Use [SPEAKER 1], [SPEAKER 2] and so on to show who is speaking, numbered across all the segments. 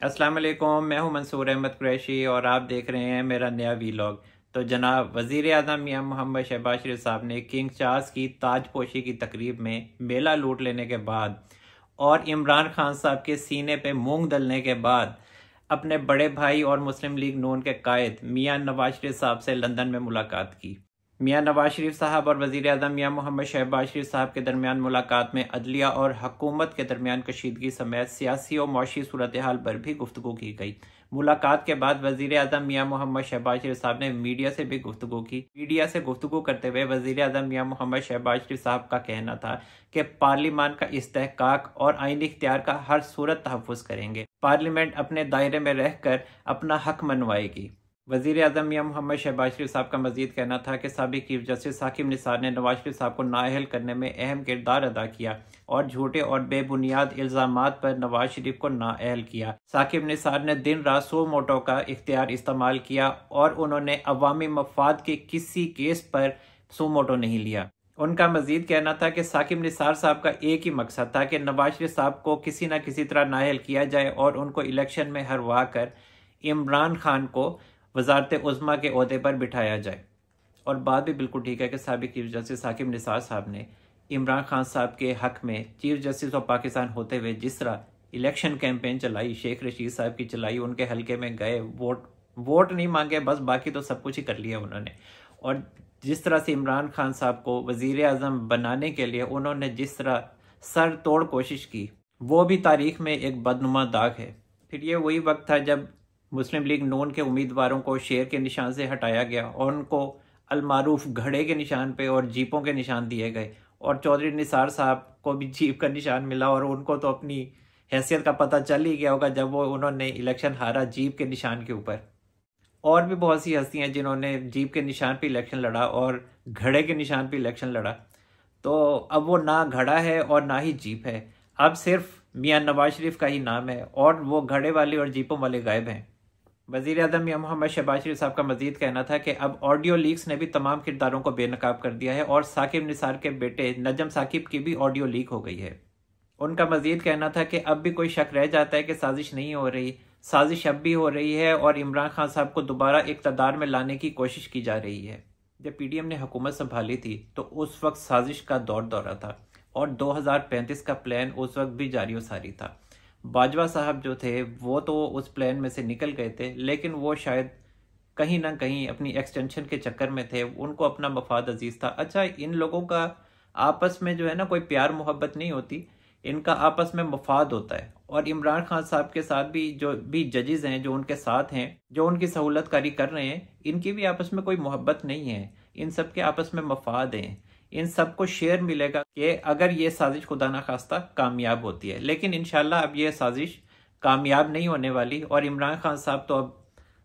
[SPEAKER 1] अस्सलाम वालेकुम, मैं हूं मंसूर अहमद कुरैशी और आप देख रहे हैं मेरा नया वीलॉग। तो जनाब वज़ीर आज़म मियां मोहम्मद शहबाज शरीफ साहब ने किंग चार्ल्स की ताजपोशी की तकरीब में मेला लूट लेने के बाद और इमरान खान साहब के सीने पे मूंग दलने के बाद अपने बड़े भाई और मुस्लिम लीग नून के कायद मियां नवाज शरीफ साहब से लंदन में मुलाकात की। मियां नवाज शरीफ साहब और वज़ीर आज़म मियां मोहम्मद शहबाज शरीफ साहब के दरमियान मुलाकात में अदलिया और हुकूमत के दरमियान कशीदगी समेत सियासी और मौशी सूरत हाल पर भी गुफ्तगू की गई। मुलाकात के बाद वज़ीर आज़म मियां मोहम्मद शहबाज शरीफ साहब ने मीडिया से भी गुफ्तगू की। मीडिया से गुफ्तगू करते हुए वज़ीर आज़म मियां मोहम्मद शहबाज शरीफ साहब का कहना था कि पार्लियामान का इस्तेहकाक और आईनी इख्तियार का हर सूरत तहफ़्फ़ुज़ करेंगे। पार्लियामेंट अपने दायरे में रहकर अपना हक मनवाएगी। वज़ीर आज़म मियां मोहम्मद शहबाज शरीफ साहब का मजीद कहना था कि साबिक़ चीफ जस्टिस साकिब निसार ने नवाज शरीफ साहब को नाअहल करने में अहम किरदार अदा किया और झूठे और बेबुनियाद इल्ज़ामात पर नवाज शरीफ को नाअहल किया। साकिब निसार ने दिन रात सो मोटो का इख्तियार इस्तेमाल किया और उन्होंने अवामी मफाद के किसी केस पर सो मोटो नहीं लिया। उनका मजीद कहना था कि साकिब निसार साहब का एक ही मकसद था कि नवाज शरीफ साहब को किसी न किसी तरह नाअहल किया जाए और उनको इलेक्शन में हरवा कर इमरान खान को वजारत उज़्मा के ओहदे पर बिठाया जाए। और बात भी बिल्कुल ठीक है कि साबिक़ चीफ जस्टिस साकिब निसार साहब ने इमरान खान साहब के हक में चीफ जस्टिस ऑफ पाकिस्तान होते हुए जिस तरह इलेक्शन कैंपेन चलाई, शेख रशीद साहब की चलाई, उनके हलके में गए, वोट नहीं मांगे, बस बाकी तो सब कुछ ही कर लिया उन्होंने। और जिस तरह से इमरान खान साहब को वज़ीर आज़म बनाने के लिए उन्होंने जिस तरह सर तोड़ कोशिश की, वो भी तारीख में एक बदनुमा दाग है। फिर ये वही वक्त था जब मुस्लिम लीग नून के उम्मीदवारों को शेर के निशान से हटाया गया और उनको अलमारूफ घड़े के निशान पे और जीपों के निशान दिए गए और चौधरी निसार साहब को भी जीप का निशान मिला और उनको तो अपनी हैसियत का पता चल ही गया होगा जब वो उन्होंने इलेक्शन हारा जीप के निशान के ऊपर। और भी बहुत सी हस्तियां जिन्होंने जीप के निशान पे इलेक्शन लड़ा और घड़े के निशान पे इलेक्शन लड़ा। तो अब वो ना घड़ा है और ना ही जीप है, अब सिर्फ मियां नवाज शरीफ का ही नाम है और वो घड़े वाले और जीपों वाले गायब हैं। वज़ीर आज़म मियां मोहम्मद शहबाज शरीफ साहब का मजीद कहना था कि अब ऑडियो लीक्स ने भी तमाम किरदारों को बेनकाब कर दिया है और साकिब निसार के बेटे नजम साकिब की भी ऑडियो लीक हो गई है। उनका मजीद कहना था कि अब भी कोई शक रह जाता है कि साजिश नहीं हो रही, साजिश अब भी हो रही है और इमरान खान साहब को दोबारा इक़्तिदार में लाने की कोशिश की जा रही है। जब पीडीएम ने हुकूमत संभाली थी तो उस वक्त साजिश का दौरा था और 2035 का प्लान उस वक्त भी जारी सारी था। बाजवा साहब जो थे वो तो उस प्लान में से निकल गए थे, लेकिन वो शायद कहीं ना कहीं अपनी एक्सटेंशन के चक्कर में थे, उनको अपना मफाद अजीज था। अच्छा, इन लोगों का आपस में जो है ना कोई प्यार मोहब्बत नहीं होती, इनका आपस में मफाद होता है। और इमरान खान साहब के साथ भी जो भी जजेस हैं जो उनके साथ हैं, जो उनकी सहूलत कारी कर रहे हैं, इनकी भी आपस में कोई मोहब्बत नहीं है, इन सब के आपस में मफाद हैं। इन सबको शेयर मिलेगा कि अगर ये साजिश खुदा ना खास्ता कामयाब होती है, लेकिन इंशाल्लाह अब ये साजिश कामयाब नहीं होने वाली और इमरान खान साहब तो अब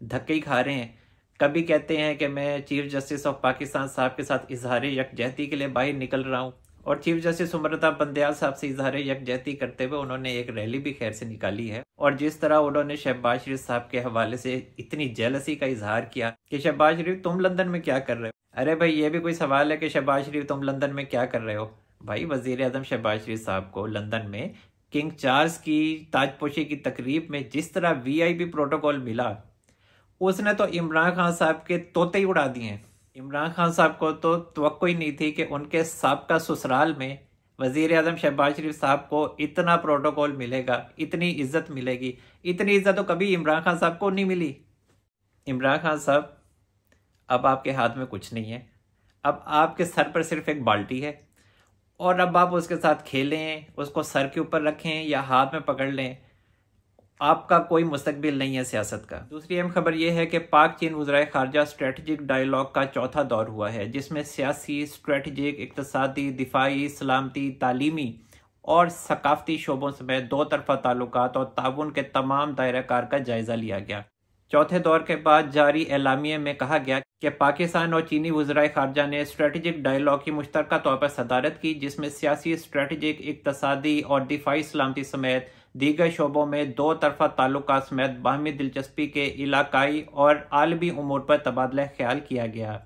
[SPEAKER 1] धक्के ही खा रहे हैं। कभी कहते हैं कि मैं चीफ जस्टिस ऑफ पाकिस्तान साहब के साथ इजहार यकजहती के लिए बाहर निकल रहा हूँ और चीफ जस्टिस उमरता बंदयाल साहब से इजहार यकजहती करते हुए उन्होंने एक रैली भी खैर से निकाली है। और जिस तरह उन्होंने शहबाज शरीफ साहब के हवाले से इतनी जेलसी का इजहार किया कि शहबाज शरीफ तुम लंदन में क्या कर रहे हो। अरे भाई, ये भी कोई सवाल है कि शहबाज शरीफ तुम लंदन में क्या कर रहे हो। भाई, वजीर आजम शहबाज शरीफ साहब को लंदन में किंग चार्ल्स की ताजपोशी की तकरीब में जिस तरह वीआईपी प्रोटोकॉल मिला, उसने तो इमरान खान साहब के तोते ही उड़ा दिए। इमरान खान साहब को तो तवक्को ही नहीं थी कि उनके साबका ससुराल में वजीर आजम शहबाज शरीफ साहब को इतना प्रोटोकॉल मिलेगा, इतनी इज्जत मिलेगी। इतनी इज्जत तो कभी इमरान खान साहब को नहीं मिली। इमरान खान साहब, अब आपके हाथ में कुछ नहीं है, अब आपके सर पर सिर्फ एक बाल्टी है और अब आप उसके साथ खेलें, उसको सर के ऊपर रखें या हाथ में पकड़ लें, आपका कोई मुस्तकबिल नहीं है सियासत का। दूसरी अहम खबर यह है कि पाक चीन वज़राए खारजा स्ट्रेटजिक डायलॉग का चौथा दौर हुआ है, जिसमें सियासी, स्ट्रेटजिक, इक़्तिसादी, दिफाई, सलामती, तालीमी और सकाफती शोबों समेत दो तरफा ताल्लुकात और ताउन के तमाम दायरा-कार का जायजा लिया गया। चौथे दौर के बाद जारी एलामिये में कहा गया कि पाकिस्तान और चीनी वज़राए खारजा ने स्ट्रेटजिक डायलॉग की मुश्तरका तौर पर सदारत की, जिसमें सियासी, स्ट्रेटजिक, इक़्तिसादी और दिफाई सलामती समेत दीगर शोबों में दो तरफा ताल्लुकात समेत बाहमी दिलचस्पी के इलाकाई और आलमी उमूर पर तबादला ख्याल किया गया।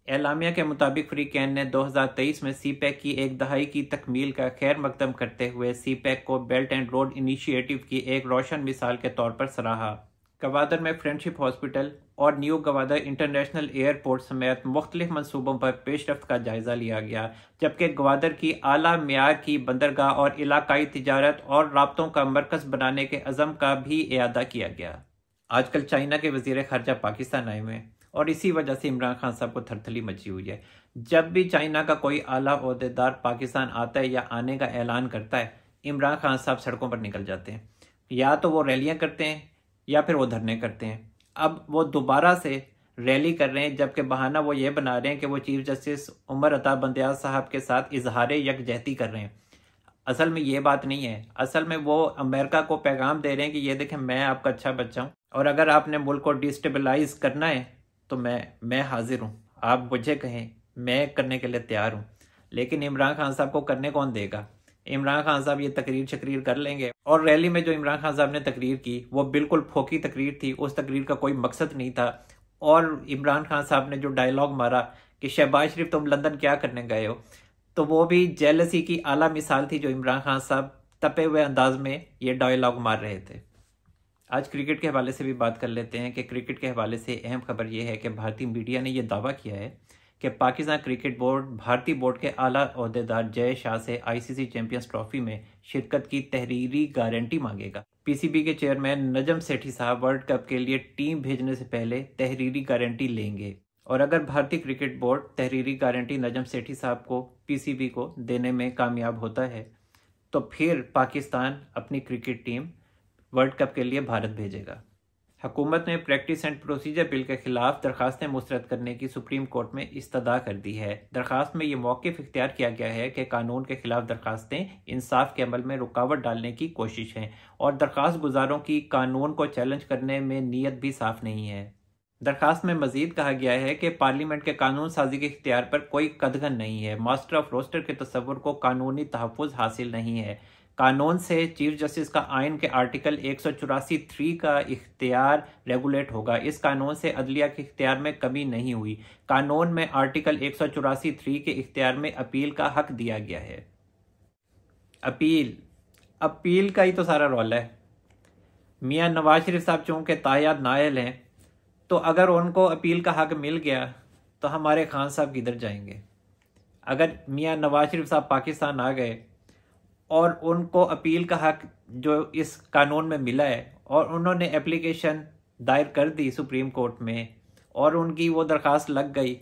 [SPEAKER 1] एलामिया के मुताबिक फ्री कैन ने 2023 में सी पैक की एक दहाई की तकमील का खैर मकदम करते हुए सी पैक को बेल्ट एंड रोड इनिशिएटिव की एक रोशन मिसाल के तौर पर सराहा। गवादर में फ्रेंडशिप हॉस्पिटल और न्यू गवादर इंटरनेशनल एयरपोर्ट समेत मुख्तलिफ मनसूबों पर पेशरफ्त का जायजा लिया गया, जबकि गवादर की आला मियार की बंदरगाह और इलाकाई तिजारत और राब्तों का मरकज बनाने के अज़म का भी इयादा किया गया। आजकल चाइना के वज़ीर ख़ारजा पाकिस्तान आए हुए हैं और इसी वजह से इमरान खान साहब को थरथली मची हुई है। जब भी चाइना का कोई आला ओहदेदार पाकिस्तान आता है या आने का ऐलान करता है, इमरान खान साहब सड़कों पर निकल जाते हैं। या तो वो रैलियां करते हैं या फिर वो धरने करते हैं। अब वो दोबारा से रैली कर रहे हैं, जबकि बहाना वो ये बना रहे हैं कि वो चीफ जस्टिस उमर अता बंदयाल साहब के साथ इजहार यकजहती कर रहे हैं। असल में ये बात नहीं है। असल में वो अमेरिका को पैगाम दे रहे हैं कि ये देखें, मैं आपका अच्छा बच्चा हूँ और अगर आपने मुल्क को डिस्टेबलाइज करना है तो मैं हाजिर हूँ। आप मुझे कहें, मैं करने के लिए तैयार हूँ। लेकिन इमरान खान साहब को करने कौन देगा? इमरान खान साहब ये तकरीर कर लेंगे। और रैली में जो इमरान खान साहब ने तकरीर की वो बिल्कुल फोकी तकरीर थी। उस तकरीर का कोई मकसद नहीं था। और इमरान खान साहब ने जो डायलॉग मारा कि शहबाज शरीफ तुम लंदन क्या करने गए हो, तो वो भी जेलसी की आला मिसाल थी जो इमरान खान साहब तपे हुए अंदाज में ये डायलॉग मार रहे थे। आज क्रिकेट के हवाले से भी बात कर लेते हैं कि क्रिकेट के हवाले से अहम खबर यह है कि भारतीय मीडिया ने यह दावा किया है कि पाकिस्तान क्रिकेट बोर्ड भारतीय बोर्ड के आला ओहदेदार जय शाह से आईसीसी चैंपियंस ट्रॉफी में शिरकत की तहरीरी गारंटी मांगेगा। पीसीबी के चेयरमैन नजम सेठी साहब वर्ल्ड कप के लिए टीम भेजने से पहले तहरीरी गारंटी लेंगे और अगर भारतीय cricket board तहरीरी guarantee Najam Sethi साहब को पीसीबी को देने में कामयाब होता है तो फिर पाकिस्तान अपनी क्रिकेट टीम वर्ल्ड कप के लिए भारत भेजेगा। हुकूमत ने प्रैक्टिस एंड प्रोसीजर बिल के खिलाफ दरखास्तें मुस्तरद करने की सुप्रीम कोर्ट में इस्तदा कर दी है। दरखास्त में ये मौक़िफ़ इख्तियार किया गया है कि कानून के खिलाफ दरखास्तें इंसाफ के अमल में रुकावट डालने की कोशिश हैं और दरखास्त गुजारों की कानून को चैलेंज करने में नीयत भी साफ नहीं है। दरखास्त में मजीद कहा गया है कि पार्लियामेंट के कानून साजी के इख्तियार पर कोई कदगन नहीं है। मास्टर ऑफ रोस्टर के तस्वुर को कानूनी तहफ़्फ़ुज़ हासिल नहीं है। कानून से चीफ जस्टिस का आइन के आर्टिकल 184(3) का इख्तियार रेगुलेट होगा। इस कानून से अदलिया के इख्तियार में कमी नहीं हुई। कानून में आर्टिकल 184(3) के इख्तियार में अपील का हक दिया गया है। अपील का ही तो सारा रौला है। मियाँ नवाज शरीफ साहब चूँकि तायाद नायल हैं, तो अगर उनको अपील का हक मिल गया तो हमारे खान साहब किधर जाएंगे? अगर मियाँ नवाज शरीफ साहब पाकिस्तान आ गए और उनको अपील का हक जो इस कानून में मिला है और उन्होंने एप्लीकेशन दायर कर दी सुप्रीम कोर्ट में और उनकी वो दरख्वास्त लग गई,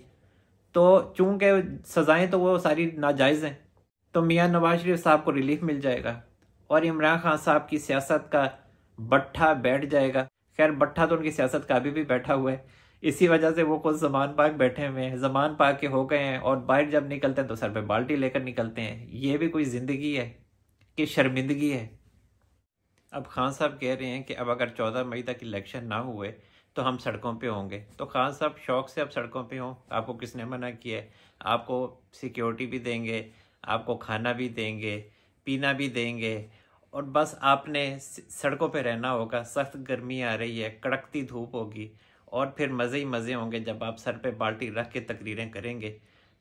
[SPEAKER 1] तो चूंकि सज़ाएं तो वो सारी नाजायज़ हैं, तो मियाँ नवाज शरीफ साहब को रिलीफ मिल जाएगा और इमरान खान साहब की सियासत का बट्ठा बैठ जाएगा। खैर, बट्ठा तो उनकी सियासत का अभी भी बैठा हुआ है। इसी वजह से वो खुद ज़मान पाक बैठे हुए हैं, ज़मान पाक के हो गए हैं और बाहर जब निकलते हैं तो सर पे बाल्टी लेकर निकलते हैं। ये भी कोई ज़िंदगी है कि शर्मिंदगी है? अब खान साहब कह रहे हैं कि अब अगर 14 मई तक इलेक्शन ना हुए तो हम सड़कों पे होंगे। तो खान साहब शौक से अब सड़कों पे हों, आपको किसने मना किया है? आपको सिक्योरिटी भी देंगे, आपको खाना भी देंगे, पीना भी देंगे और बस आपने सड़कों पे रहना होगा। सख्त गर्मी आ रही है, कड़कती धूप होगी और फिर मज़े ही मज़े होंगे। जब आप सर पे बाल्टी रख के तकरीरें करेंगे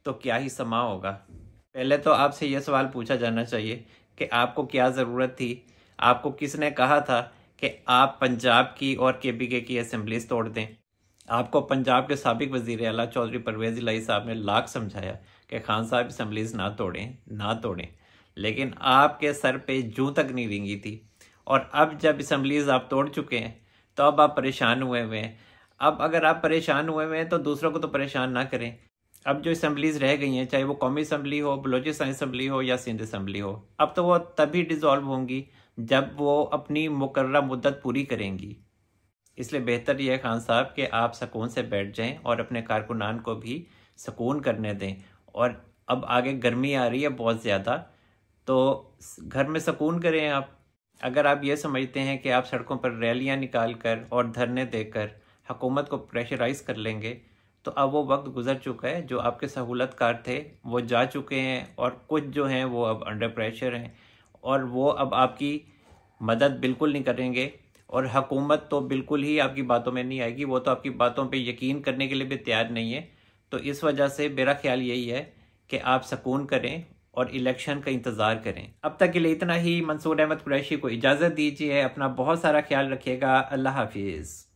[SPEAKER 1] तो क्या ही समा होगा। पहले तो आपसे ये सवाल पूछा जाना चाहिए कि आपको क्या ज़रूरत थी? आपको किसने कहा था कि आप पंजाब की और केपीके की असेंबलीज तोड़ दें? आपको पंजाब के साबिक वज़ीर आला चौधरी परवेज़ इलाही साहब ने लाख समझाया कि खान साहब असेंबलीज ना तोड़ें, लेकिन आपके सर पे जूं तक नहीं रेंगी थी। और अब जब असेंबलीज आप तोड़ चुके हैं तो अब आप परेशान हुए हुए हैं। अब अगर आप परेशान हुए हुए हैं तो दूसरों को तो परेशान ना करें। अब जो असेंबलीज रह गई हैं, चाहे वो कौमी असम्बली हो, बलोचिस्तान असम्बली हो या सिंध असम्बली हो, अब तो वो तभी डिज़ोल्व होंगी जब वो अपनी मुकर्रर मुद्दत पूरी करेंगी। इसलिए बेहतर यह है खान साहब कि आप सुकून से बैठ जाएं और अपने कारकुनान को भी सुकून करने दें। और अब आगे गर्मी आ रही है बहुत ज़्यादा, तो घर में सुकून करें आप। अगर आप ये समझते हैं कि आप सड़कों पर रैलियां निकाल कर और धरने देकर हुकूमत को प्रेशराइज़ कर लेंगे, तो अब वो वक्त गुजर चुका है। जो आपके सहूलतकार थे वो जा चुके हैं और कुछ जो हैं वो अब अंडर प्रेशर हैं और वो अब आपकी मदद बिल्कुल नहीं करेंगे और हुकूमत तो बिल्कुल ही आपकी बातों में नहीं आएगी। वो तो आपकी बातों पे यकीन करने के लिए भी तैयार नहीं है। तो इस वजह से मेरा ख्याल यही है कि आप सुकून करें और इलेक्शन का इंतज़ार करें। अब तक के लिए इतना ही। मंसूर अहमद कुरैशी को इजाज़त दीजिए। अपना बहुत सारा ख्याल रखिएगा। अल्लाह हाफिज़।